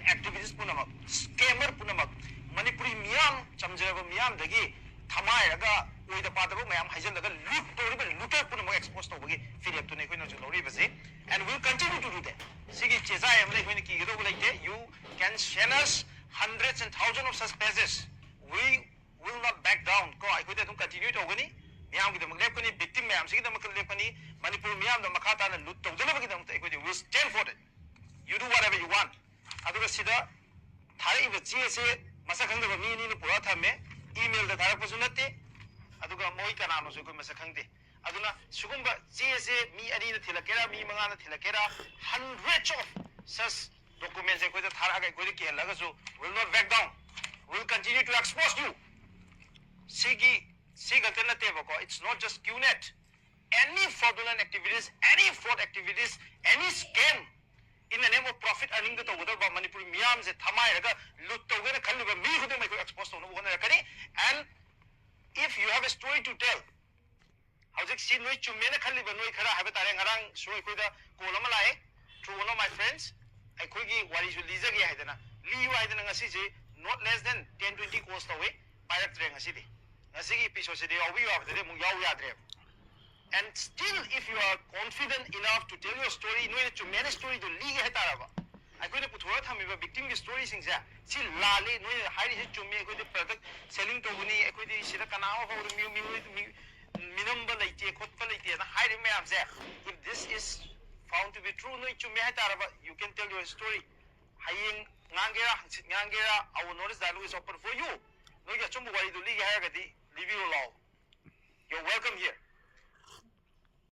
activities punamak scammer punamak Manipuri miyam chamjaba miyam dagi thamai raga oida pataba mayam haijan daga loot toriba looter punamak expose tawagi firiap tune koina lori base and will continue to do that sigi cheza amle koina ki gido like you can send us hundreds and thousands of such pages we will not back down ko I koida tum continue tawgani miyam gi damak lepkani victim mayam sigi damak lepkani Manipur miyam da makata na loot tawdana gi damak koida will stand for it you do whatever you want aduga sida thare iba GSA masakangda mi ni pura thame email da thara pasu natte aduga moi kana no so ko masakangde aduna sugumba GSA mi ani na thilakera mi manga na thilakera hundreds of such documents ko da thara ga ko de ke laga so will not back down will continue to expose you siga tenate ko it's not just QNet any fraudulent activities any fraud activities any scam in the name of profit earning the Tawada Manipur Miam ze Thamai raga loot tawena khaliba mi khude mai expose to no rakani and if you have a story to tell howjek sin noi chumena khaliba noi khara habe tare ngarang story ko da kolama lai through one of my friends I khogi wari su liza ge haidana liu haidana ngasi je not less than 10-20 cost away pirate train ngasi di ngasi gi episode se de obi of de mu yaw yadre and still if you are confident enough to tell your story no to manage story to league hetaraba I could put what hamiba victim story sing sa si lale no hide his chumi I could product selling to guni I could see the canal of minimum like khotpa like na hide me am say if this is found to be true no chumi hetaraba you can tell your story haying ngangera our notice that is open for you no ya chumbu wari to league hagadi leave you alone you're welcome here